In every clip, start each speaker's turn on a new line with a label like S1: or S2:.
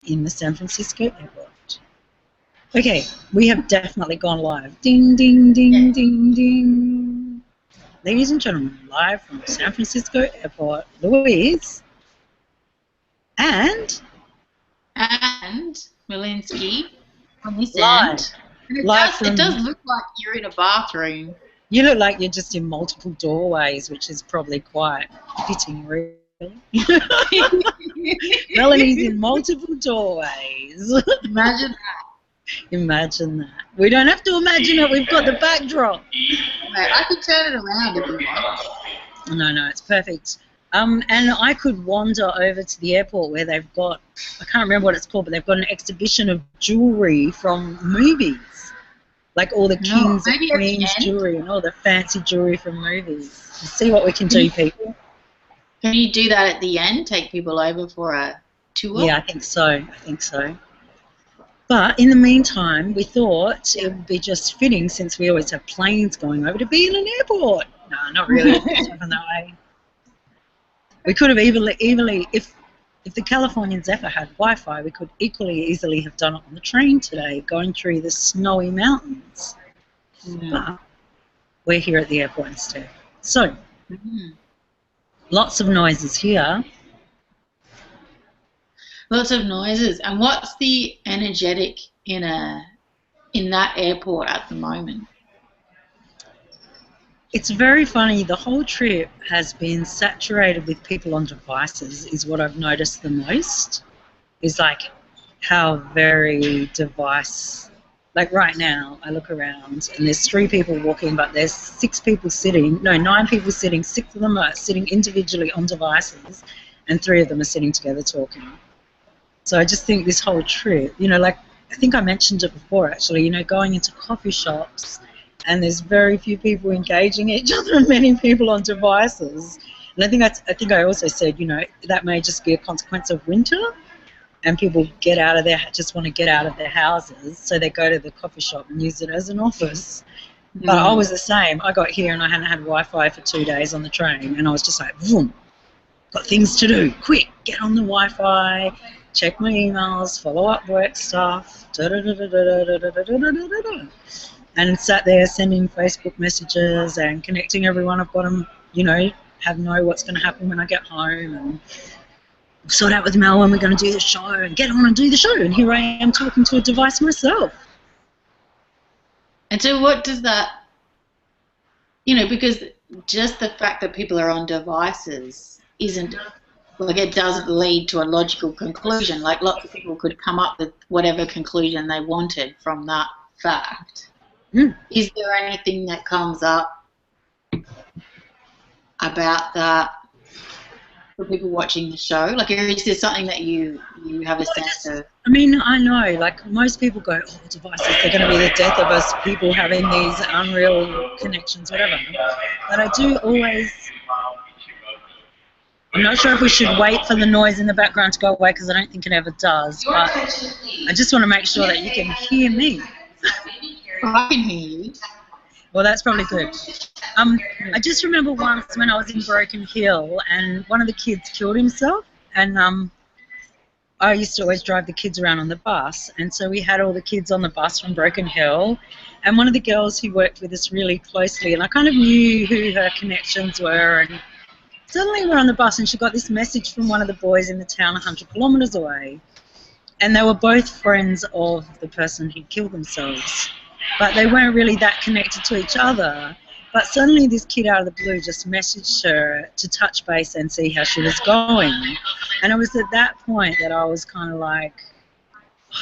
S1: in the San Francisco airport. Okay, we have definitely gone live. Ding, ding, ding, ding, ding. Ladies and gentlemen, live from San Francisco airport, Louise and
S2: Malinsky on this
S1: live.
S2: end.
S1: It
S2: does look like you're in a bathroom.
S1: You look like you're just in multiple doorways, which is probably quite fitting, really. Melanie's in multiple doorways.
S2: Imagine that.
S1: Imagine that. We don't have to imagine it. We've got the backdrop.
S2: Mate, I could turn it around if you want.
S1: No, it's perfect. And I could wander over to the airport where they've got, I can't remember what it's called, but they've got an exhibition of jewellery from movies. Like all the kings and queens jewellery and all the fancy jewellery from movies. We'll see what we can do, people.
S2: Can you do that at the end? Take people over for a tour?
S1: Yeah, I think so. But in the meantime, we thought it would be just fitting, since we always have planes going over, to be in an airport. No, not really. It's not that way. We could have easily, if the Californians ever had Wi-Fi, we could equally easily have done it on the train today, going through the snowy mountains. But we're here at the airport instead. So, lots of noises here.
S2: Lots of noises. And what's the energetic in that airport at the moment?
S1: It's very funny. The whole trip has been saturated with people on devices, is what I've noticed the most. Is like how very device, like right now I look around and there's 3 people walking, but there's 9 people sitting, 6 of them are sitting individually on devices and 3 of them are sitting together talking. So I just think this whole trip, like I think I mentioned it before actually, going into coffee shops, and there's very few people engaging each other and many people on devices. And I think I also said, that may just be a consequence of winter, and people just want to get out of their houses, so they go to the coffee shop and use it as an office. But I was the same. I got here and I hadn't had Wi-Fi for 2 days on the train, and I was just like, boom, got things to do, quick, get on the Wi-Fi, check my emails, follow up work stuff, and sat there sending Facebook messages and connecting everyone I've got them, know what's going to happen when I get home, and sort out with Mel when we're going to do the show and get on and do the show. And here I am talking to a device myself.
S2: And so what does that, because just the fact that people are on devices isn't, it doesn't lead to a logical conclusion. Like lots of people could come up with whatever conclusion they wanted from that fact. Is there anything that comes up about that for people watching the show? Like, is there something that you have a sense of?
S1: I mean, I know, like, most people go, devices, they're going to be the death of us, people having these unreal connections, whatever. But I do always, I'm not sure if we should wait for the noise in the background to go away, because I don't think it ever does, but I just want to make sure that you can hear me.
S2: I can hear you.
S1: Well, that's probably good. I just remember once when I was in Broken Hill and one of the kids killed himself, and I used to always drive the kids around on the bus, and so we had all the kids on the bus from Broken Hill, and one of the girls who worked with us really closely, and I kind of knew who her connections were, and suddenly we're on the bus and she got this message from one of the boys in the town 100 kilometres away, and they were both friends of the person who killed themselves. But they weren't really that connected to each other. But suddenly this kid out of the blue just messaged her to touch base and see how she was going. And it was at that point that I was kind of like,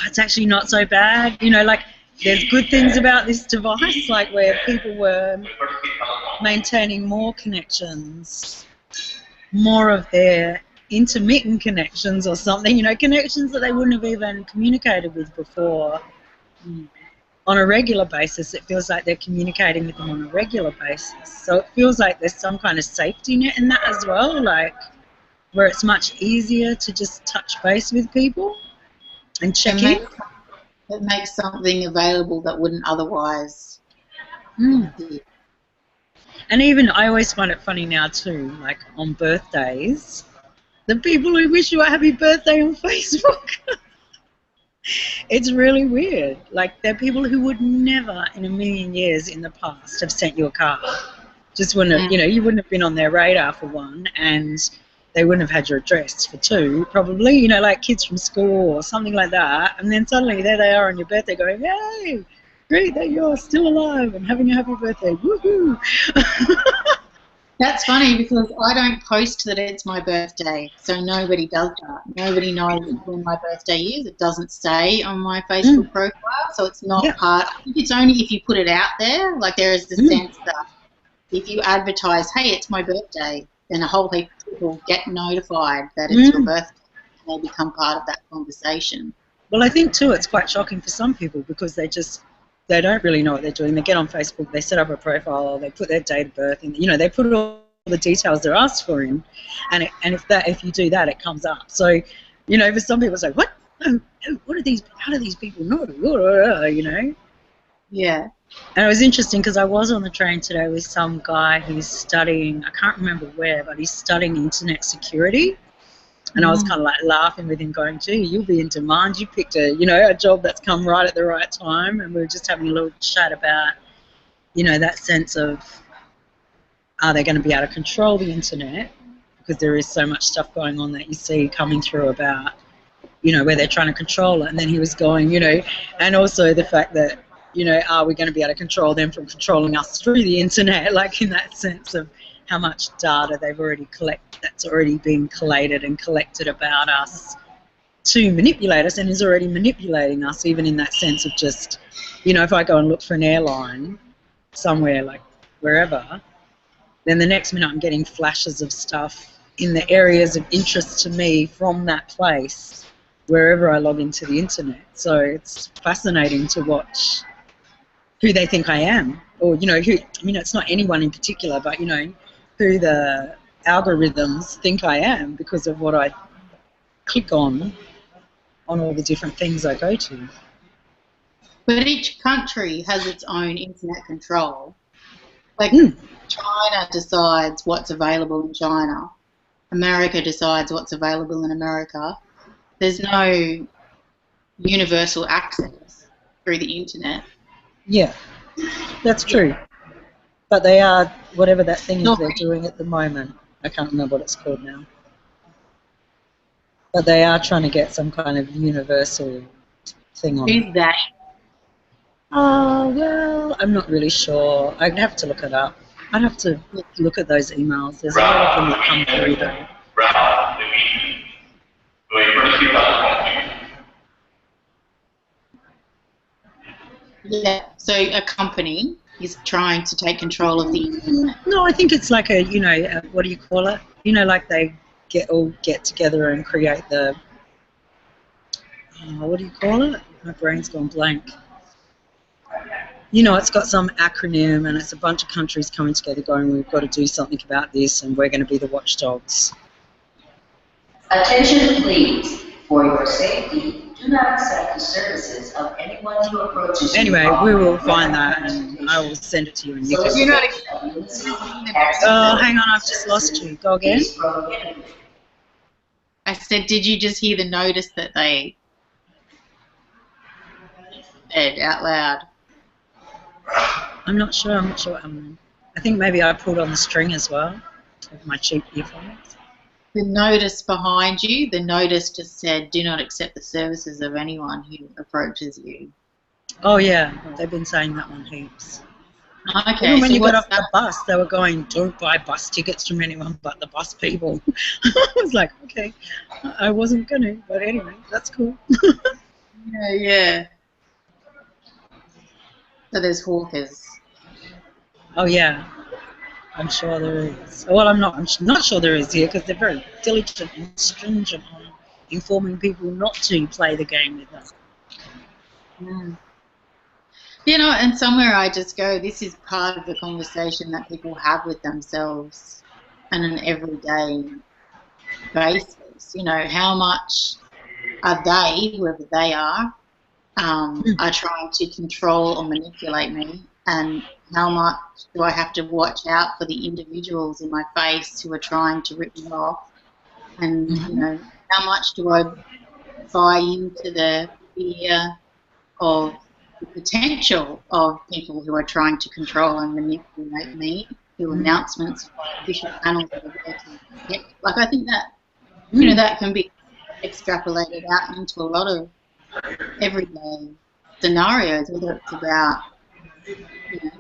S1: it's actually not so bad. Like, there's good things about this device, like where people were maintaining more connections, more of their intermittent connections or something, connections that they wouldn't have even communicated with before. On a regular basis, it feels like they're communicating with them on a regular basis. So it feels like there's some kind of safety net in that as well, like where it's much easier to just touch base with people and check in.
S2: It makes something available that wouldn't otherwise.
S1: And even, I always find it funny now too, like on birthdays, the people who wish you a happy birthday on Facebook. It's really weird. Like, there are people who would never in a million years in the past have sent you a card. Just wouldn't have, you wouldn't have been on their radar for one, and they wouldn't have had your address for two, probably, like kids from school or something like that. And then suddenly there they are on your birthday going, "Yay, great that you're still alive and having a happy birthday, woohoo."
S2: That's funny because I don't post that it's my birthday, so nobody does that. Nobody knows when my birthday is. It doesn't say on my Facebook profile, so it's not part. I think it's only if you put it out there. Like, there is the sense that if you advertise, "Hey, it's my birthday," then a whole heap of people get notified that it's your birthday, and they become part of that conversation.
S1: Well, I think too it's quite shocking for some people because they don't really know what they're doing. They get on Facebook, they set up a profile, they put their date of birth in, they put all the details they're asked for in, and if you do that, it comes up. So, for some people it's like, what? Oh, what are these? How do these people know?
S2: Yeah.
S1: And it was interesting because I was on the train today with some guy who's studying, I can't remember where, but he's studying internet security. And I was kind of like laughing with him going, "Gee, you'll be in demand. You picked a job that's come right at the right time." And we were just having a little chat about, that sense of, are they going to be able to control the internet? Because there is so much stuff going on that you see coming through about, where they're trying to control it. And then he was going, and also the fact that, are we going to be able to control them from controlling us through the internet? Like, in that sense of how much data they've already that's already been collated and collected about us to manipulate us, and is already manipulating us, even in that sense of just, if I go and look for an airline somewhere, like wherever, then the next minute I'm getting flashes of stuff in the areas of interest to me from that place wherever I log into the internet. So it's fascinating to watch who they think I am, or, it's not anyone in particular, but, who the algorithms think I am because of what I click on all the different things I go to.
S2: But each country has its own internet control. Like, China decides what's available in China. America decides what's available in America. There's no universal access through the internet.
S1: Yeah, that's true. But they are, whatever that thing is they're doing at the moment, I can't remember what it's called now. But they are trying to get some kind of universal thing on it.
S2: Who's that?
S1: Well, I'm not really sure. I'd have to look it up. I'd have to look at those emails. There's a lot of them that come through though.
S2: Yeah, so a company is trying to take control of the internet.
S1: No, I think it's like a, what do you call it? Like they get together and create the, what do you call it? My brain's gone blank. It's got some acronym, and it's a bunch of countries coming together going, we've got to do something about this, and we're going to be the watchdogs.
S3: Attention please. For your safety, do not accept the services of anyone who approaches you.
S1: Anyway, we will find that, and I will send it to you. And you can...
S2: You're not
S1: Oh, hang on, I've just lost you. Go again.
S2: I said, did you just hear the notice that they said out loud?
S1: I'm not sure what happened. I think maybe I pulled on the string as well with my cheap earphones.
S2: The notice behind you, the notice just said, do not accept the services of anyone who approaches you.
S1: Oh, yeah, they've been saying that one heaps.
S2: Okay.
S1: Even when you got off the bus, they were going, don't buy bus tickets from anyone but the bus people. I was like, okay, I wasn't going to, but anyway, that's cool.
S2: Yeah. So there's hawkers.
S1: Oh, yeah. I'm sure there is. Well, I'm not sure there is here because they're very diligent and stringent on informing people not to play the game with them.
S2: And somewhere I just go, this is part of the conversation that people have with themselves on an everyday basis. How much are they, whoever they are trying to control or manipulate me, and how much do I have to watch out for the individuals in my face who are trying to rip me off, and how much do I buy into the fear of the potential of people who are trying to control and manipulate me through announcements, official channels that are there to get. Like, I think that, you know, that can be extrapolated out into a lot of everyday scenarios, whether it's about, you know,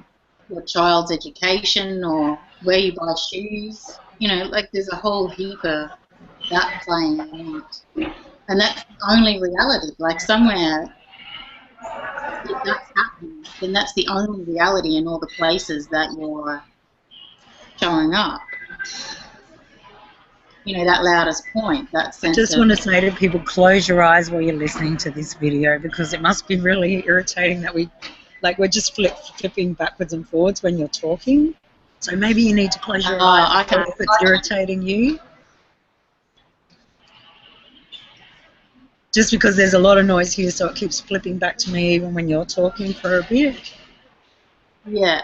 S2: your child's education or where you buy shoes. You know, like there's a whole heap of that playing out. And that's the only reality. Like somewhere, if that's happening, then that's the only reality in all the places that you're showing up. You know, that loudest point, that sense
S1: I just want to say to people, close your eyes while you're listening to this video, because it must be really irritating that we're just flipping backwards and forwards when you're talking. So maybe you need to close your eyes if it's irritating you. Just because there's a lot of noise here, so it keeps flipping back to me even when you're talking for a bit.
S2: Yeah.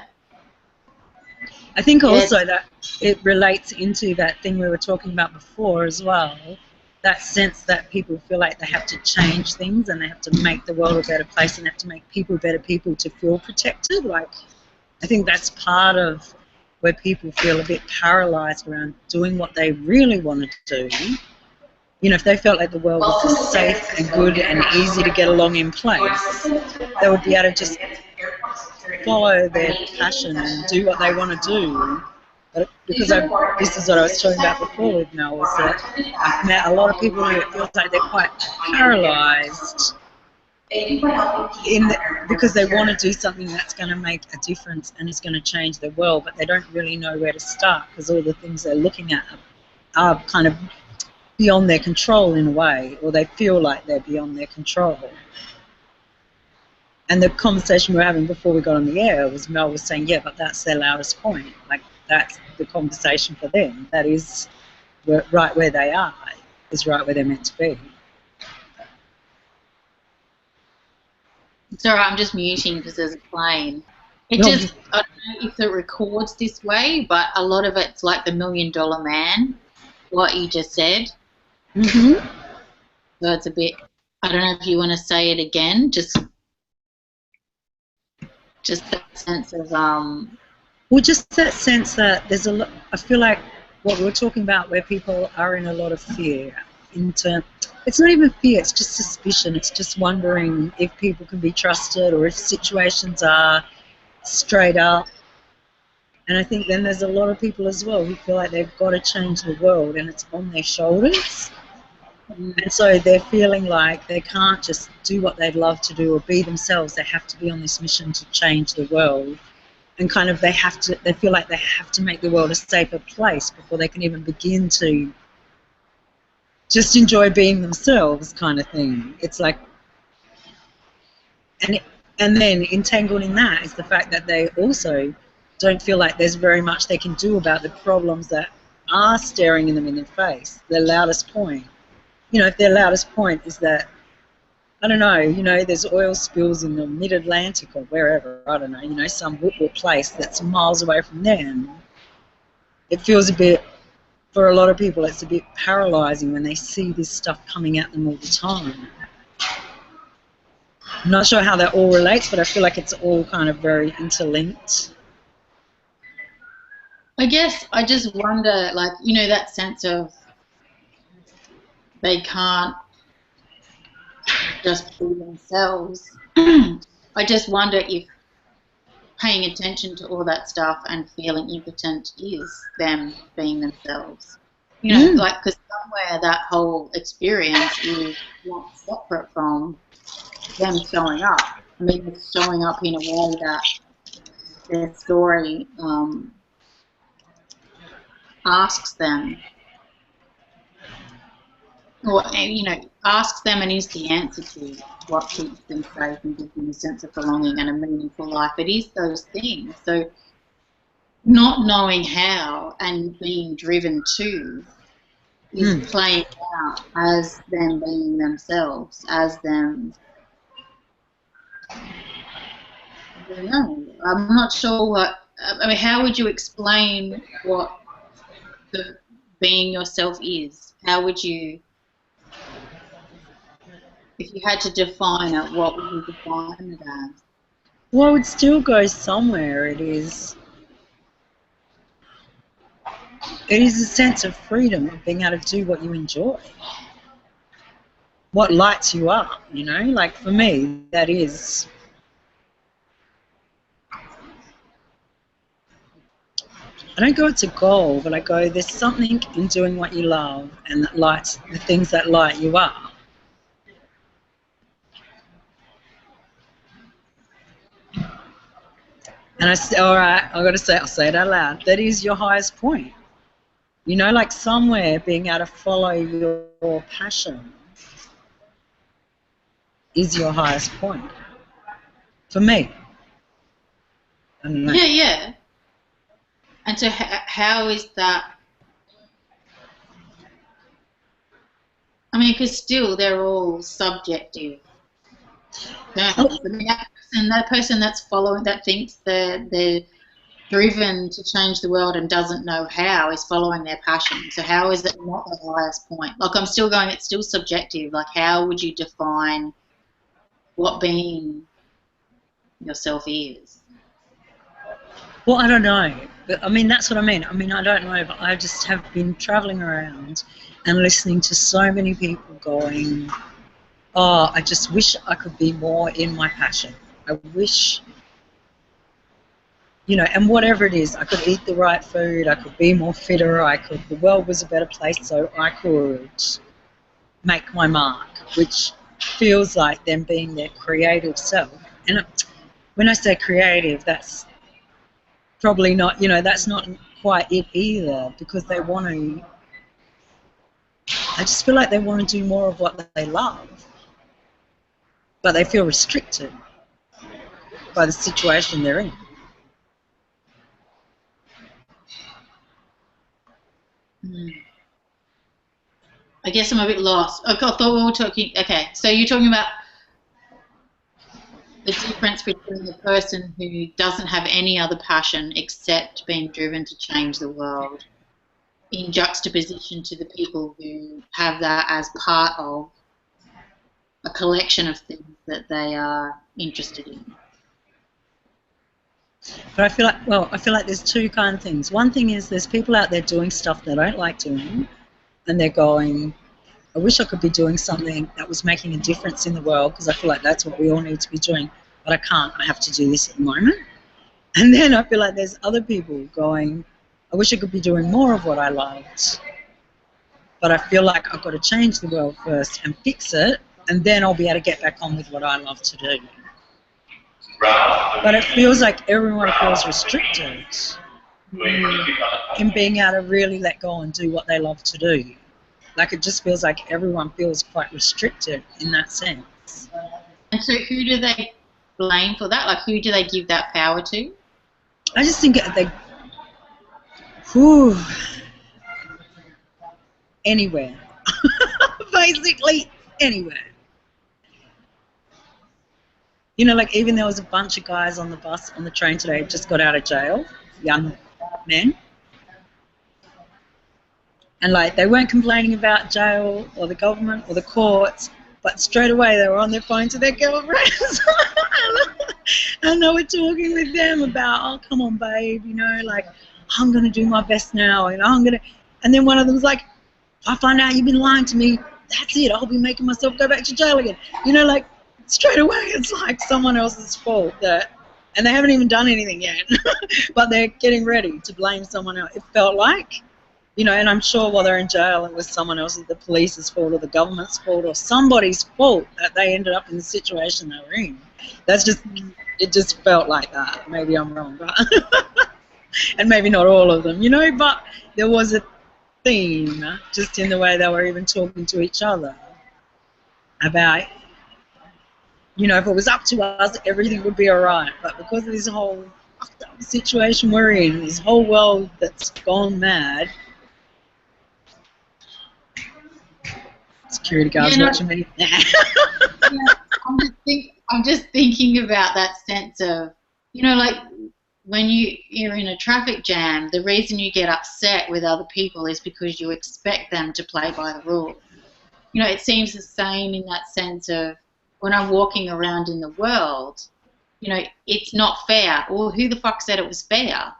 S1: I think also that it relates into that thing we were talking about before as well, that sense that people feel like they have to change things and they have to make the world a better place and they have to make people better people to feel protected. Like, I think that's part of where people feel a bit paralysed around doing what they really want to do. You know, if they felt like the world was just safe and good and easy to get along in place, they would be able to just follow their passion and do what they want to do. But because this is what I was talking about before with Mel, was that I've met a lot of people who it feels like they're quite paralysed because they want to do something that's going to make a difference and is going to change the world, but they don't really know where to start because all the things they're looking at are kind of beyond their control in a way, or they feel like they're beyond their control. And the conversation we were having before we got on the air was Mel was saying, yeah, but that's their loudest point. Like, that's the conversation for them. That is right where they are, is right where they're meant to be.
S2: It's all right, I'm just muting because there's a plane. I don't know if it records this way, but a lot of it's like the $1 Million Man, what you just said.
S1: Mm-hmm.
S2: So it's a bit, I don't know if you want to say it again, just that sense of
S1: well, just that sense that there's a lot. I feel like what we were talking about, where people are in a lot of fear. It's not even fear; it's just suspicion. It's just wondering if people can be trusted or if situations are straight up. And I think then there's a lot of people as well who feel like they've got to change the world, and it's on their shoulders. And so they're feeling like they can't just do what they'd love to do or be themselves. They have to be on this mission to change the world. And kind of they feel like they have to make the world a safer place before they can even begin to just enjoy being themselves, kind of thing. It's like, and then entangled in that is the fact that they also don't feel like there's very much they can do about the problems that are staring them in the face, their loudest point. You know, if their loudest point is that, I don't know, you know, there's oil spills in the mid-Atlantic or wherever, I don't know, you know, some whoop-whoop place that's miles away from them. It feels a bit, for a lot of people, it's a bit paralysing when they see this stuff coming at them all the time. I'm not sure how that all relates, but I feel like it's all kind of very interlinked.
S2: I guess I just wonder, like, you know, that sense of they can't just be themselves. I just wonder if paying attention to all that stuff and feeling impotent is them being themselves. You know, like, because somewhere that whole experience is not separate from them showing up. I mean, it's showing up in a way that their story asks them, or, you know, asks them and is the answer to what keeps them safe and gives them a sense of belonging and a meaningful life. It is those things. So not knowing how and being driven to is playing out as them being themselves, as them. I don't know. I'm not sure what. I mean, how would you explain what the being yourself is? How would you? If you had to define it, what would you define it as?
S1: Well, I would still go somewhere. It is a sense of freedom of being able to do what you enjoy, what lights you up, you know? Like for me, that is, I don't go it's a goal, but I go there's something in doing what you love and that lights the things that light you up. And I say, all right, I'll say it out loud. That is your highest point. You know, like somewhere being able to follow your passion is your highest point. For me. I don't know.
S2: Yeah, yeah. And so how is that? I mean, because still they're all subjective. I mean, that person that's following, that thinks they're driven to change the world and doesn't know how, is following their passion. So how is it not the highest point? Like I'm still going, it's still subjective. Like how would you define what being yourself is?
S1: Well, I don't know. But I mean, that's what I mean. I mean, I don't know, but I just have been traveling around and listening to so many people going, oh, I just wish I could be more in my passion. I wish, you know, and whatever it is, I could eat the right food, I could be more fitter, the world was a better place so I could make my mark, which feels like them being their creative self. And when I say creative, that's probably not, you know, that's not quite it either, because they want to, I just feel like they want to do more of what they love, but they feel restricted by the situation they're in.
S2: I guess I'm a bit lost. I thought we were talking, okay, so you're talking about the difference between the person who doesn't have any other passion except being driven to change the world in juxtaposition to the people who have that as part of a collection of things that they are interested in.
S1: But I feel like there's two kind of things. One thing is there's people out there doing stuff they don't like doing, and they're going, I wish I could be doing something that was making a difference in the world, because I feel like that's what we all need to be doing, but I can't. I have to do this at the moment. And then I feel like there's other people going, I wish I could be doing more of what I loved, but I feel like I've got to change the world first and fix it, and then I'll be able to get back on with what I love to do. But it feels like everyone feels restricted in being able to really let go and do what they love to do. Like it just feels like everyone feels quite restricted in that sense.
S2: And so who do they blame for that? Like who do they give that power to?
S1: I just think anywhere. Basically anywhere. You know, like even there was a bunch of guys on the train today just got out of jail, young men. And like they weren't complaining about jail or the government or the courts, but straight away they were on their phone to their girlfriends. And they were talking with them about, oh, come on, babe, you know, like I'm going to do my best now, and and then one of them was like, I find out you've been lying to me, that's it, I'll be making myself go back to jail again. You know, like straight away it's like someone else's fault, and they haven't even done anything yet, but they're getting ready to blame someone else. It felt like, you know, and I'm sure while they're in jail it was someone else's, the police's fault or the government's fault or somebody's fault that they ended up in the situation they were in. It just felt like that. Maybe I'm wrong, but and maybe not all of them, you know, but there was a theme just in the way they were even talking to each other about, you know, if it was up to us, everything would be all right. But because of this whole situation we're in, this whole world that's gone mad, security guards watching me.
S2: Yeah, I'm just thinking about that sense of, you know, like when you're in a traffic jam, the reason you get upset with other people is because you expect them to play by the rules. you know, it seems the same in that sense of when I'm walking around in the world, you know, it's not fair. Well, who the fuck said it was fair?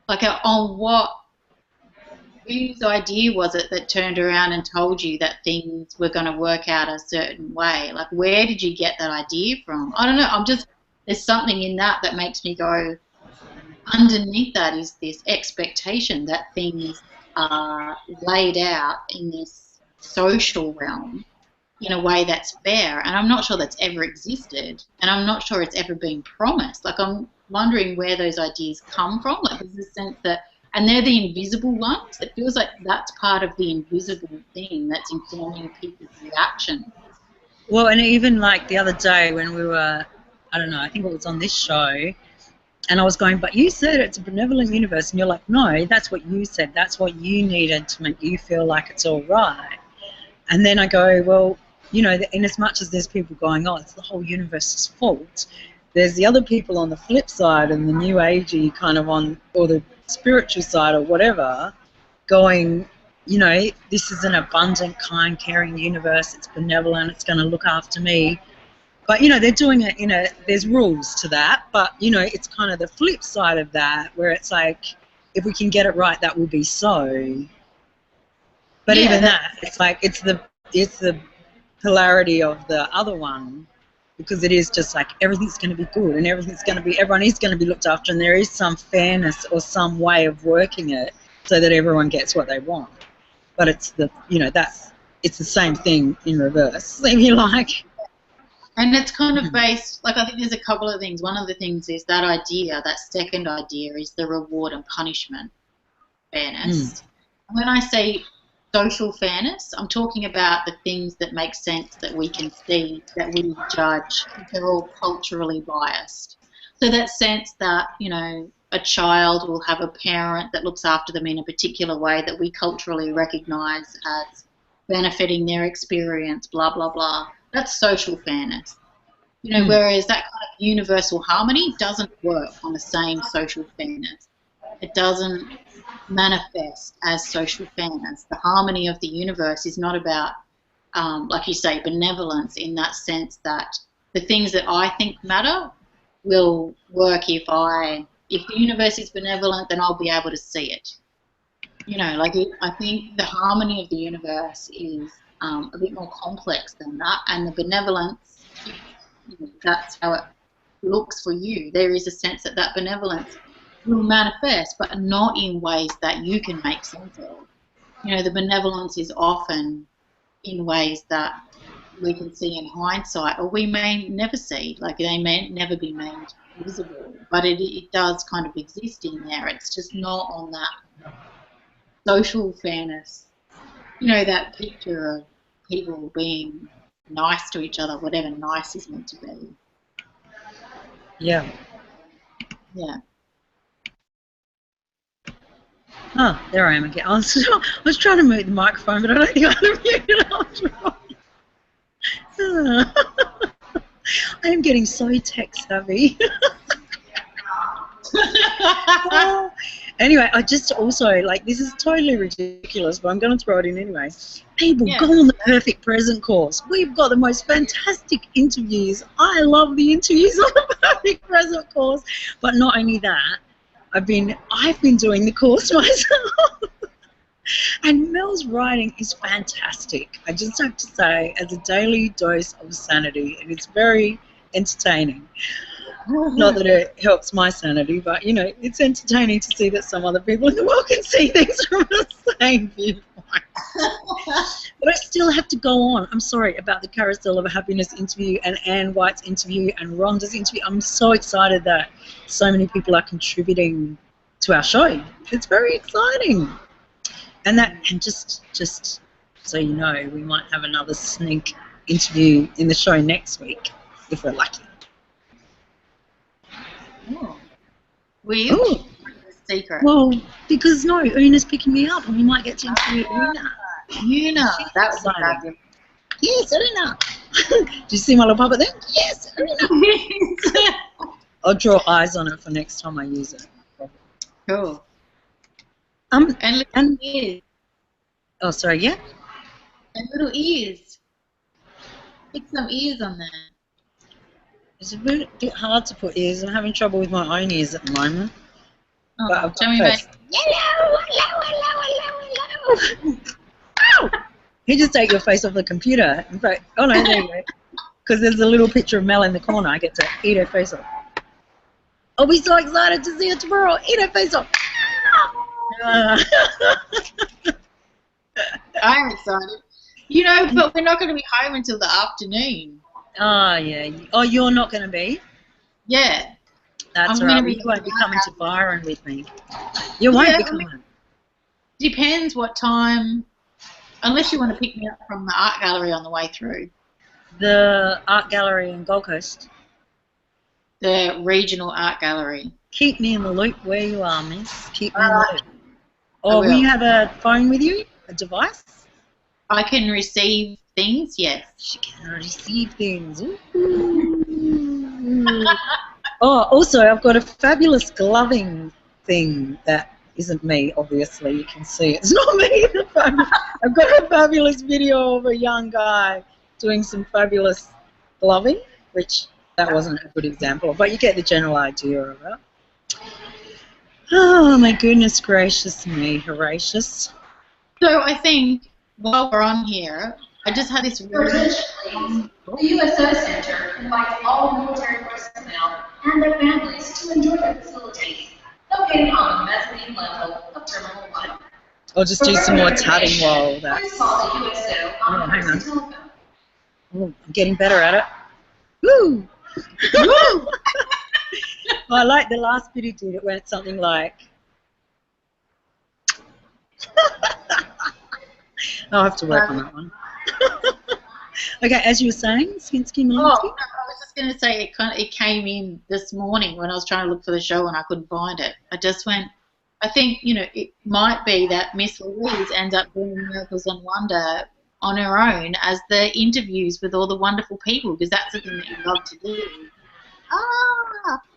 S2: Like, on what, whose idea was it that turned around and told you that things were going to work out a certain way? Like, where did you get that idea from? I don't know. There's something in that that makes me go, underneath that is this expectation that things are laid out in this social realm in a way that's fair, and I'm not sure that's ever existed, and I'm not sure it's ever been promised. Like, I'm wondering where those ideas come from. Like, there's this sense that, and they're the invisible ones. It feels like that's part of the invisible thing that's informing people's reaction.
S1: Well, and even like the other day when we were, I don't know, I think it was on this show, and I was going, but you said it's a benevolent universe, and you're like, no, that's what you said. That's what you needed to make you feel like it's all right. And then I go, well, you know, in as much as there's people going, oh, it's the whole universe's fault, there's the other people on the flip side and the new agey kind of on, or the spiritual side or whatever, going, you know, this is an abundant, kind, caring universe. It's benevolent. It's going to look after me. But, you know, they're doing it, you know, there's rules to that. But, you know, it's kind of the flip side of that where it's like, if we can get it right, that will be so. But yeah, even that, it's like, it's the polarity of the other one, because it is just like everything's going to be good and everyone is going to be looked after, and there is some fairness or some way of working it so that everyone gets what they want. But it's the, you know, it's the same thing in reverse, if you like.
S2: And it's kind of based, like, I think there's a couple of things. One of the things is that idea, that second idea, is the reward and punishment fairness. And when I say social fairness, I'm talking about the things that make sense, that we can see, that we judge. They're all culturally biased. So that sense that, you know, a child will have a parent that looks after them in a particular way that we culturally recognise as benefiting their experience, blah, blah, blah. That's social fairness. You know, whereas that kind of universal harmony doesn't work on the same social fairness. It doesn't manifest as social fairness. The harmony of the universe is not about, like you say, benevolence, in that sense that the things that I think matter will work if the universe is benevolent, then I'll be able to see it. You know, like, I think the harmony of the universe is a bit more complex than that, and the benevolence, you know, that's how it looks for you. There is a sense that benevolence will manifest, but not in ways that you can make sense of. You know, the benevolence is often in ways that we can see in hindsight, or we may never see. Like, they may never be made visible, but it does kind of exist in there. It's just not on that social fairness. You know, that picture of people being nice to each other, whatever nice is meant to be.
S1: Yeah.
S2: Yeah.
S1: Oh, there I am again. I was trying to mute the microphone, but I don't think I unmuted it. I am getting so tech savvy. Anyway, I just also, like, this is totally ridiculous, but I'm going to throw it in anyway. People, go on the Perfect Present course. We've got the most fantastic interviews. I love the interviews on the Perfect Present course. But not only that, I've been doing the course myself. And Mel's writing is fantastic. I just have to say, as a daily dose of sanity, it is very entertaining. Not that it helps my sanity, but, you know, it's entertaining to see that some other people in the world can see things from the same viewpoint. But I still have to go on. I'm sorry about the Carousel of Happiness interview and Anne White's interview and Rhonda's interview. I'm so excited that so many people are contributing to our show. It's very exciting. And just so you know, we might have another sneak interview in the show next week, if we're lucky.
S2: Oh. Weird. Secret.
S1: Well, because Una's picking me up, and we might get to interview Una.
S2: Una, that was exciting.
S1: Yes, Una. Did you see my little puppet there? Yes, Una. I'll draw eyes on it for next time I use it.
S2: Cool.
S1: And ears. Oh, sorry. Yeah.
S2: And little ears. Stick some ears on there.
S1: It's a bit hard to put ears. I'm having trouble with my own ears at the moment.
S2: Oh,
S1: But I've
S2: tell
S1: got
S2: me
S1: face.
S2: about hello.
S1: Ow! You just take your face off the computer. In fact, oh no, there you go. Because there's a little picture of Mel in the corner. I get to eat her face off. I'll be so excited to see her tomorrow. Eat her face off.
S2: I'm excited. You know, but we're not going to be home until the afternoon.
S1: Oh, yeah. Oh, you're not going to be?
S2: Yeah.
S1: That's
S2: I'm
S1: right.
S2: gonna be
S1: You won't be coming to Byron with me. You won't be coming.
S2: Depends what time, unless you want to pick me up from the art gallery on the way through.
S1: The art gallery in Gold Coast.
S2: The regional art gallery.
S1: Keep me in the loop where you are, miss. Keep me in the loop.
S2: I
S1: Or
S2: will.
S1: will you have a phone with you? A device?
S2: I can receive things, yes.
S1: She can receive things. Oh, also, I've got a fabulous gloving thing that isn't me, obviously. You can see it's not me. I've got a fabulous video of a young guy doing some fabulous gloving, which that wasn't a good example, but you get the general idea of it. Oh, my goodness gracious me, Horatius.
S2: So I think while we're on here, I just had this
S3: Your attention, please. The USO Center invites all military personnel and their families to enjoy the facilities located on the mezzanine level of Terminal 1.
S1: I'll just do some more tatting while that.
S3: Please call the USO on
S1: hang on.
S3: the telephone.
S1: Oh, I'm getting better at it. Woo! Woo! I like the last bit he did. It went something like. I'll have to work on that one. Okay, as you were saying, Swinsky Malinsky?
S2: I was just going to say it came in this morning when I was trying to look for the show and I couldn't find it. I just went, I think, it might be that Miss Louise ends up doing Miracles and Wonder on her own as the interviews with all the wonderful people, because that's the thing that you love to do.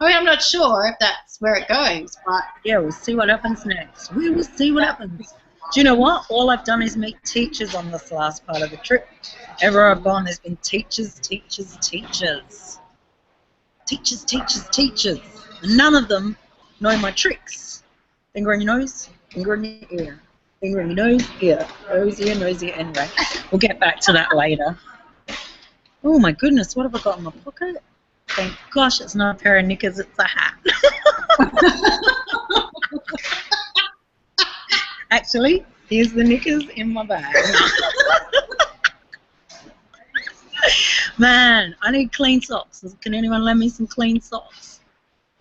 S2: I'm not sure if that's where it goes, but...
S1: Yeah, we'll see what happens next. We will see what happens. Do you know what? All I've done is meet teachers on this last part of the trip. Everywhere I've gone, there's been teachers, teachers, teachers. Teachers, teachers, teachers. And none of them know my tricks. Finger in your nose, finger in your ear. Finger in your nose, ear. Nose, ear, nose, ear. Anyway, we'll get back to that later. Oh my goodness, what have I got in my pocket? Thank gosh, it's not a pair of knickers, it's a hat. Actually, here's the knickers in my bag. Man, I need clean socks. Can anyone lend me some clean socks?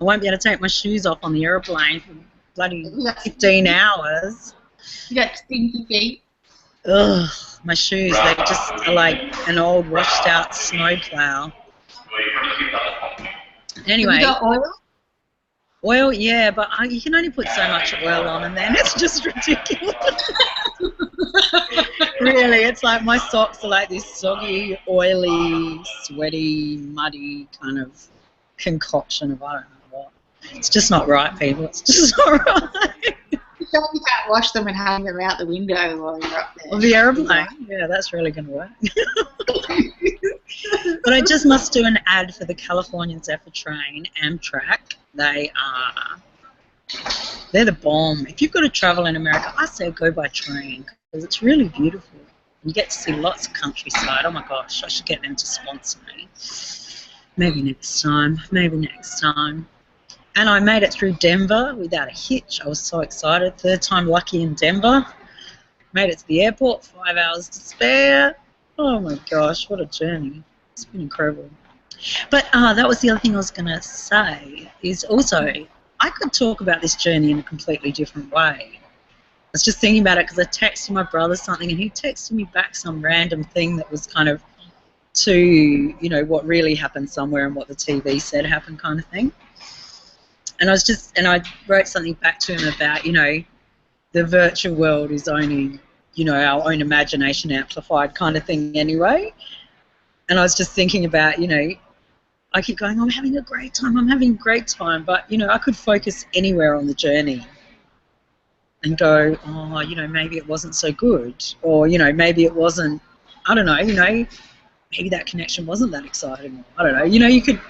S1: I won't be able to take my shoes off on the airplane for bloody 15 hours.
S2: You got stinky feet.
S1: Ugh, my shoes, they just are like an old washed out snowplow. Anyway.
S2: Have you got oil?
S1: Oil, yeah, but you can only put so much oil on and then it's just ridiculous. Really, it's like my socks are like this soggy, oily, sweaty, muddy kind of concoction of I don't know what. It's just not right, people. It's just not right.
S2: You can't wash them and hang them out the window while you're up there.
S1: Well, the aeroplane, yeah, that's really going to work. But I just must do an ad for the California Zephyr train, Amtrak. They're the bomb. If you've got to travel in America, I say go by train because it's really beautiful. You get to see lots of countryside. Oh my gosh, I should get them to sponsor me. Maybe next time. Maybe next time. And I made it through Denver without a hitch. I was so excited. Third time lucky in Denver. Made it to the airport, 5 hours to spare. Oh my gosh, what a journey. It's been incredible. But that was the other thing I was going to say, is also I could talk about this journey in a completely different way. I was just thinking about it because I texted my brother something and he texted me back some random thing that was kind of to, what really happened somewhere and what the TV said happened kind of thing. And I wrote something back to him about, the virtual world is only, our own imagination amplified kind of thing anyway. And I was just thinking about, I keep going, I'm having a great time, but, I could focus anywhere on the journey and go, maybe it wasn't so good, or, maybe it wasn't, I don't know, maybe that connection wasn't that exciting. I don't know. You know, you could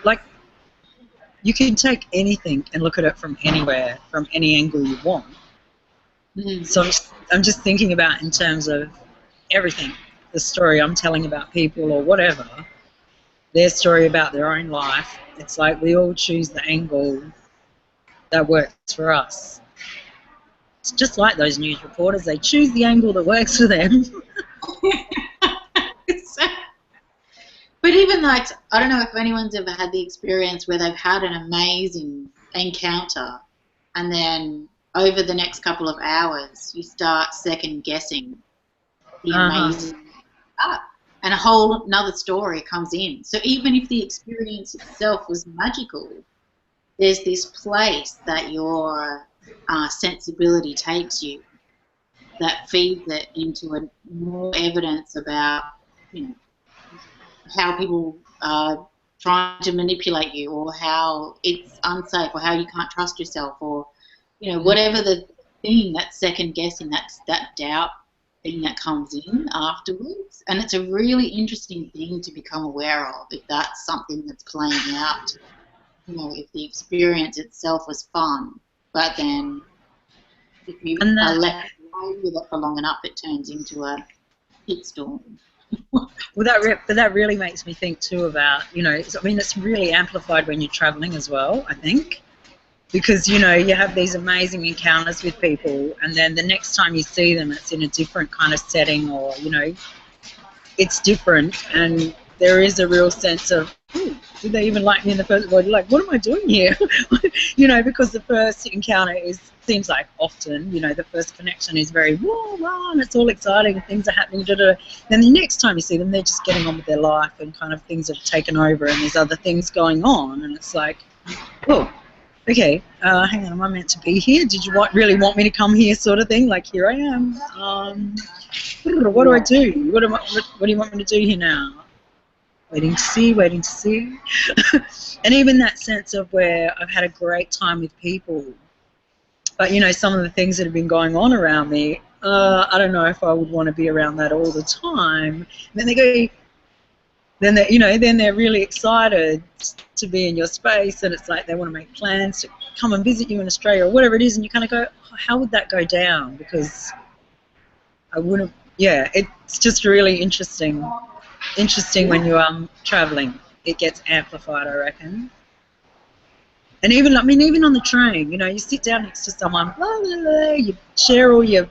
S1: take anything and look at it from anywhere, from any angle you want. So I'm just thinking about in terms of everything, the story I'm telling about people or whatever, their story about their own life. It's like we all choose the angle that works for us. It's just like those news reporters. They choose the angle that works for them.
S2: But even like, I don't know if anyone's ever had the experience where they've had an amazing encounter and then over the next couple of hours you start second guessing the amazing and a whole another story comes in. So even if the experience itself was magical, there's this place that your sensibility takes you that feeds it into more evidence about, you know, how people are trying to manipulate you, or how it's unsafe, or how you can't trust yourself, or, you know, whatever the thing, that second guessing, that doubt thing that comes in afterwards. And it's a really interesting thing to become aware of if that's something that's playing out. You know, if the experience itself was fun, but then if you are left alone with it for long enough, it turns into a hitstorm.
S1: Well, that really makes me think too about, you know, I mean, it's really amplified when you're traveling as well, I think, because, you know, you have these amazing encounters with people, and then the next time you see them, it's in a different kind of setting, or, you know, it's different, and there is a real sense of, did they even like me in the first place? Like, what am I doing here? You know, because the first encounter seems like often, you know, the first connection is very, whoa, and it's all exciting, things are happening, Then the next time you see them, they're just getting on with their life, and kind of things have taken over, and there's other things going on, and it's like, oh, okay, hang on, am I meant to be here? Did you really want me to come here, sort of thing? Like, here I am. What do I do? What do you want me to do here now? Waiting to see. And even that sense of where I've had a great time with people, but, you know, some of the things that have been going on around me, I don't know if I would want to be around that all the time. And then they're really excited to be in your space, and it's like they want to make plans to come and visit you in Australia or whatever it is, and you kind of go, oh, how would that go down? Because I wouldn't, it's just really interesting when you're traveling. It gets amplified, I reckon. And even on the train, you know, you sit down next to someone, blah, blah, blah, you share all your,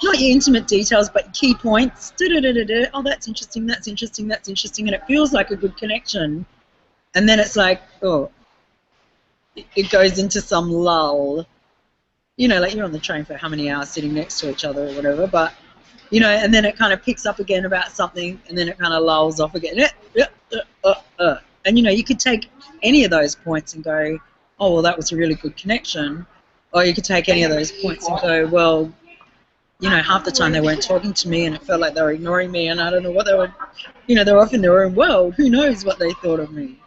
S1: not your intimate details, but key points. Oh, that's interesting, and it feels like a good connection. And then it's like, oh, it goes into some lull. You know, like you're on the train for how many hours sitting next to each other or whatever, but, you know, and then it kind of picks up again about something, and then it kind of lulls off again. And, you know, you could take any of those points and go, oh, well, that was a really good connection. Or you could take any of those points and go, well, you know, half the time they weren't talking to me, and it felt like they were ignoring me, and I don't know what they were, you know, they're off in their own world. Who knows what they thought of me?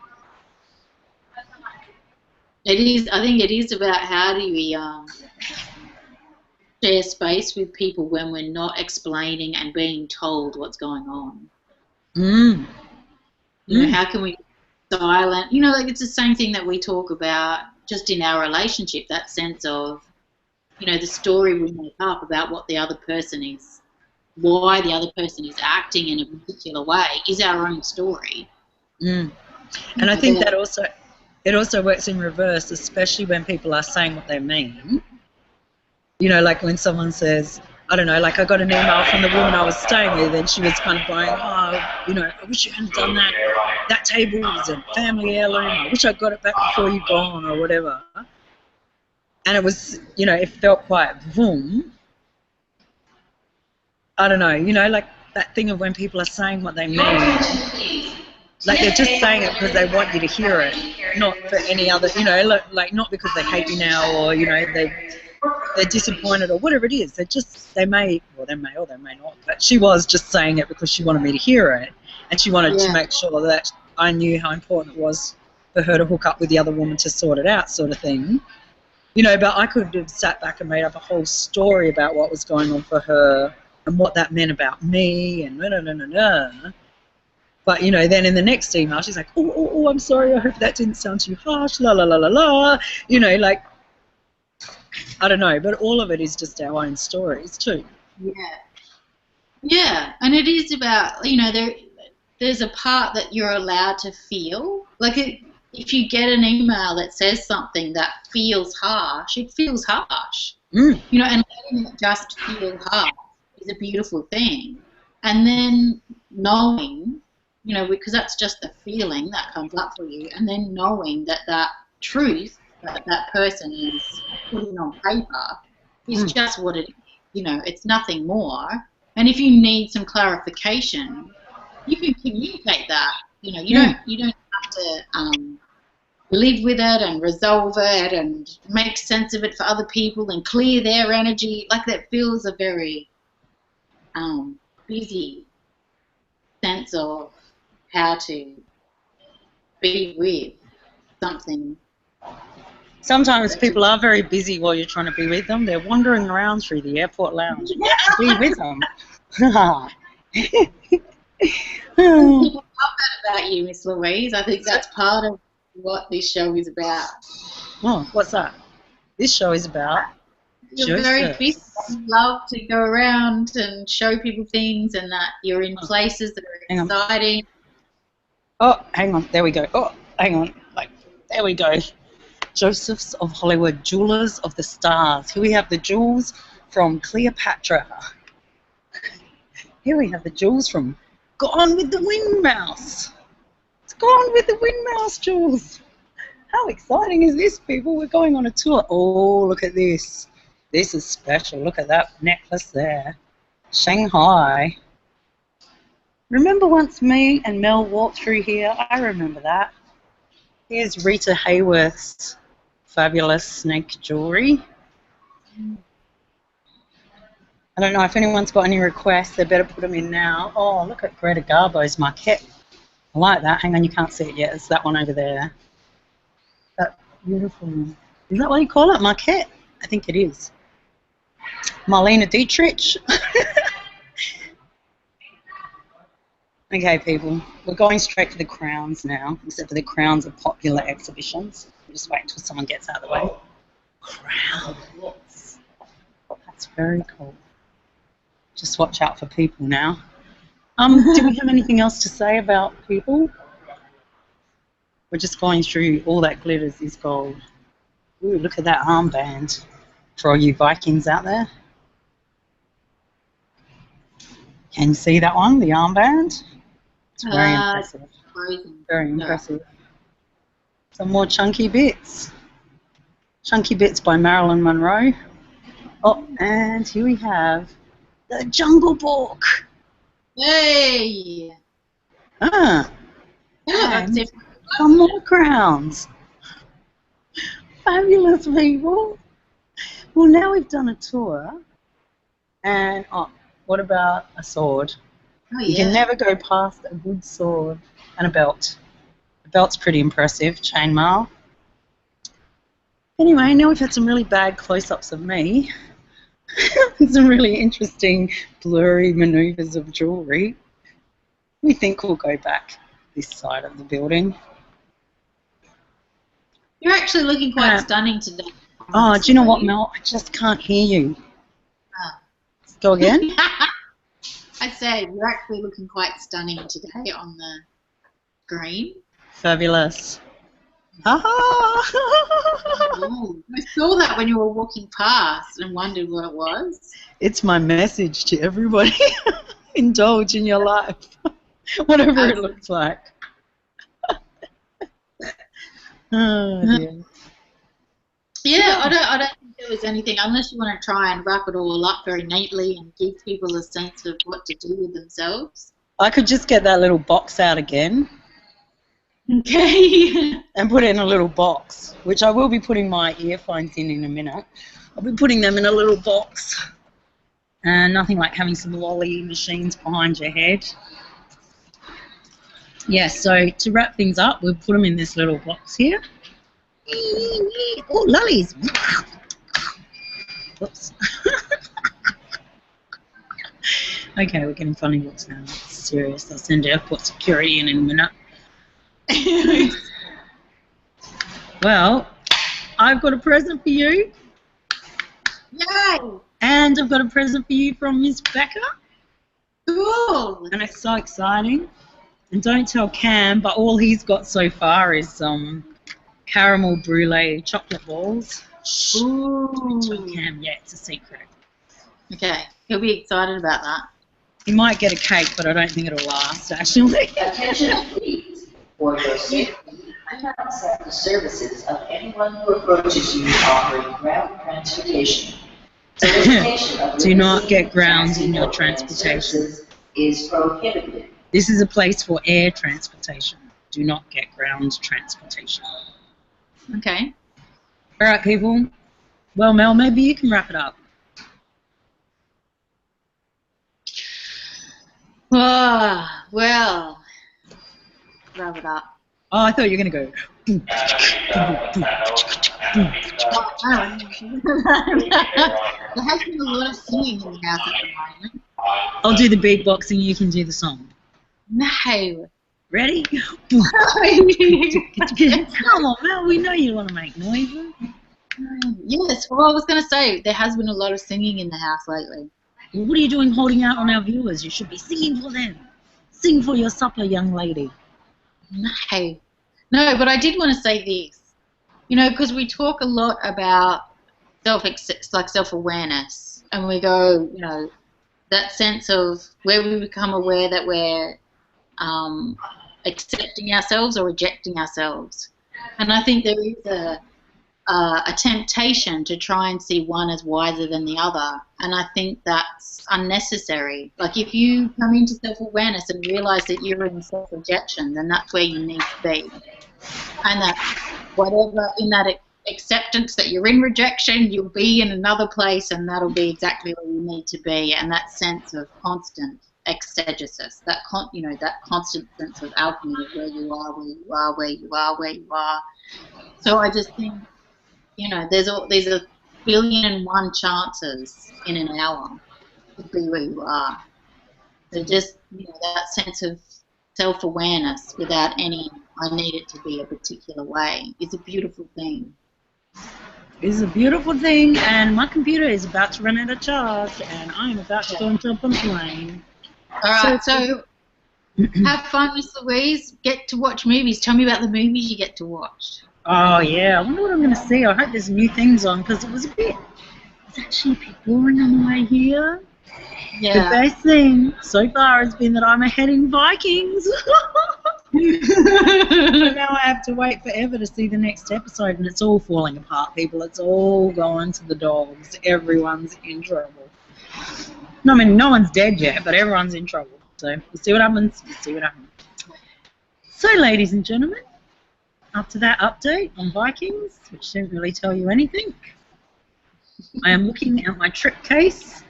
S2: I think it is about how do we share space with people when we're not explaining and being told what's going on. You know, how can we be silent? You know, like it's the same thing that we talk about just in our relationship, that sense of, you know, the story we make up about what the other person is, why the other person is acting in a particular way is our own story.
S1: And I think that it also works in reverse, especially when people are saying what they mean. You know, like when someone says, I don't know, like I got an email from the woman I was staying with, and she was kind of going, oh, you know, I wish you hadn't done that. That table was a family heirloom. I wish I got it back before you gone, or whatever. And it was, you know, it felt quite boom. I don't know, you know, like that thing of when people are saying what they mean. Like they're just saying it because they want you to hear it, not for any other, you know, like not because they hate you now, or, you know, they're disappointed or whatever it is. They may or they may not. But she was just saying it because she wanted me to hear it, and she wanted to make sure that I knew how important it was for her to hook up with the other woman to sort it out, sort of thing. You know, but I could have sat back and made up a whole story about what was going on for her and what that meant about me and But, you know, then in the next email, she's like, oh, I'm sorry, I hope that didn't sound too harsh, la, la, la, la, la. You know, like, I don't know, but all of it is just our own stories too.
S2: Yeah. Yeah, and it is about, you know, there's a part that you're allowed to feel. Like, if you get an email that says something that feels harsh, it feels harsh. You know, and letting it just feel harsh is a beautiful thing. And then knowing, you know, because that's just the feeling that comes up for you, and then knowing that that truth that that person is putting on paper is just what it is. You know, it's nothing more. And if you need some clarification, you can communicate that. You know, you don't have to live with it and resolve it and make sense of it for other people and clear their energy. Like, that feels a very busy sense of how to be with something.
S1: Sometimes people are very busy while you're trying to be with them. They're wandering around through the airport lounge. Be with them.
S2: People love that about you, Miss Louise. I think that's part of what this show is about.
S1: Oh, what's that? This show is about
S2: You're very busy. You love to go around and show people things, and that you're in places that are exciting.
S1: Oh, hang on. There we go. Oh, hang on. Like, there we go. Joseph's of Hollywood, Jewelers of the Stars. Here we have the jewels from Cleopatra. Here we have the jewels from Gone with the Wind Mouse. It's Gone with the Wind Mouse jewels. How exciting is this, people? We're going on a tour. Oh, look at this. This is special. Look at that necklace there. Shanghai. Remember once me and Mel walked through here? I remember that. Here's Rita Hayworth's fabulous snake jewelry. I don't know if anyone's got any requests. They better put them in now. Oh, look at Greta Garbo's maquette. I like that. Hang on, you can't see it yet. It's that one over there. That beautiful. Is that what you call it? Maquette? I think it is. Marlene Dietrich. Okay, people. We're going straight to the crowns now, except for the crowns of popular exhibitions. We'll just wait until someone gets out of the way. Crowns. That's very cool. Just watch out for people now. Do we have anything else to say about people? We're just going through all that glitters is gold. Ooh, look at that armband for all you Vikings out there. Can you see that one, the armband? It's very impressive. Very impressive. Some more chunky bits. Chunky Bits by Marilyn Monroe. Oh, and here we have the Jungle Book.
S2: Yay!
S1: Ah.
S2: And
S1: some more crowns. Fabulous, people. Well, now we've done a tour. And, what about a sword?
S2: Oh, yeah.
S1: You can never go past a good sword and a belt. The belt's pretty impressive, chainmail. Anyway, now we've had some really bad close-ups of me. Some really interesting blurry manoeuvres of jewellery. We think we'll go back this side of the building.
S2: You're actually looking quite stunning today.
S1: Oh, do you know what, Mel? I just can't hear you. Go again?
S2: I said you're actually looking quite stunning today on the screen.
S1: Fabulous.
S2: I saw that when you were walking past and wondered what it was.
S1: It's my message to everybody. Indulge in your life, whatever it looks like. Oh, dear.
S2: Yeah, I don't think there was anything, unless you want to try and wrap it all up very neatly and give people a sense of what to do with themselves.
S1: I could just get that little box out again.
S2: Okay.
S1: And put it in a little box, which I will be putting my earphones in a minute. I'll be putting them in a little box. And nothing like having some lolly machines behind your head. Yeah, so to wrap things up, we'll put them in this little box here. Oh, lollies. Whoops. Okay, we're getting funny looks now. serious. I'll send airport security in a minute. Well, I've got a present for you.
S2: Yay!
S1: And I've got a present for you from Miss Becca.
S2: Cool.
S1: And it's so exciting. And don't tell Cam, but all he's got so far is caramel brulee chocolate balls.
S2: Ooh.
S1: Don't tell Cam yet, it's a secret.
S2: Okay, he'll be excited about that.
S1: He might get a cake, but I don't think it'll last, actually.
S4: Attention please. For your safety, do not accept the services of anyone who approaches you offering ground transportation. Solicitation of
S1: Do not get
S4: limousine,
S1: ground
S4: taxi,
S1: in your
S4: or
S1: transportation.
S4: services is prohibited.
S1: This is a place for air transportation. Do not get ground transportation.
S2: Okay.
S1: All right, people. Well, Mel, maybe you can wrap it up.
S2: Oh, well, wrap it up.
S1: Oh, I thought you were going to go.
S2: There has been a lot of singing in the house at the moment.
S1: I'll do the beatboxing, you can do the song.
S2: No.
S1: Ready? Come on, Mel, we know you want to make noises.
S2: Yes, well, I was going to say, there has been a lot of singing in the house lately.
S1: Well, what are you doing holding out on our viewers? You should be singing for them. Sing for your supper, young lady.
S2: No, but I did want to say this. You know, because we talk a lot about self-awareness, and we go, you know, that sense of where we become aware that we're accepting ourselves or rejecting ourselves. And I think there is a temptation to try and see one as wiser than the other, and I think that's unnecessary. Like, if you come into self-awareness and realize that you're in self-rejection, then that's where you need to be. And that whatever in that acceptance that you're in rejection, you'll be in another place, and that'll be exactly where you need to be. And that sense of constant exegesis, that constant sense of alchemy of where you are, where you are, where you are, where you are. So I just think, you know, there's a 1,000,001 chances in an hour to be where you are. So just, you know, that sense of self-awareness without any, I need it to be a particular way, is a beautiful thing.
S1: It's a beautiful thing, and my computer is about to run out of charge, and I'm about to go and jump on a plane.
S2: All right, so have fun, Miss Louise. Get to watch movies. Tell me about the movies you get to watch.
S1: Oh, yeah. I wonder what I'm going to see. I hope there's new things on, because it's actually a bit boring on the way here.
S2: Yeah.
S1: The best thing so far has been that I'm ahead in Vikings. So now I have to wait forever to see the next episode, and it's all falling apart, people. It's all going to the dogs. Everyone's in trouble. I mean, no one's dead yet, but everyone's in trouble. So we'll see what happens. So, ladies and gentlemen, after that update on Vikings, which didn't really tell you anything, I am looking at my trip case,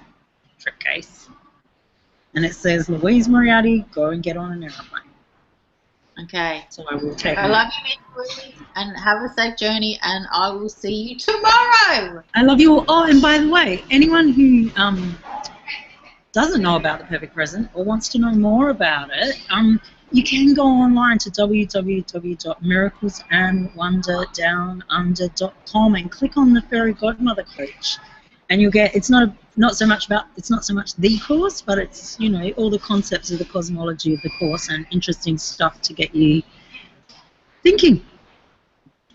S1: and it says, Louise Moriarty, go and get on an airplane.
S2: Okay.
S1: So I will take
S2: I love you, Miss Louise, and have a safe journey, and I will see you tomorrow.
S1: I love you all. Oh, and by the way, anyone who doesn't know about the Perfect Present or wants to know more about it, you can go online to www.miraclesandwonderdownunder.com and click on the Fairy Godmother Coach, and you'll get. It's not so much the course, but it's, you know, all the concepts of the cosmology of the course and interesting stuff to get you thinking.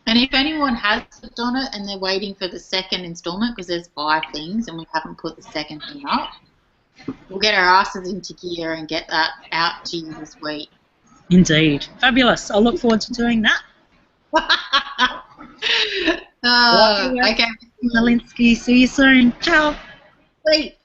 S2: And if anyone has clicked on it and they're waiting for the second installment, because there's 5 things and we haven't put the second thing up, we'll get our asses into gear and get that out to you this week.
S1: Indeed. Fabulous. I'll look forward to doing that.
S2: Okay.
S1: Malinsky. See you soon. Ciao.
S2: Bye.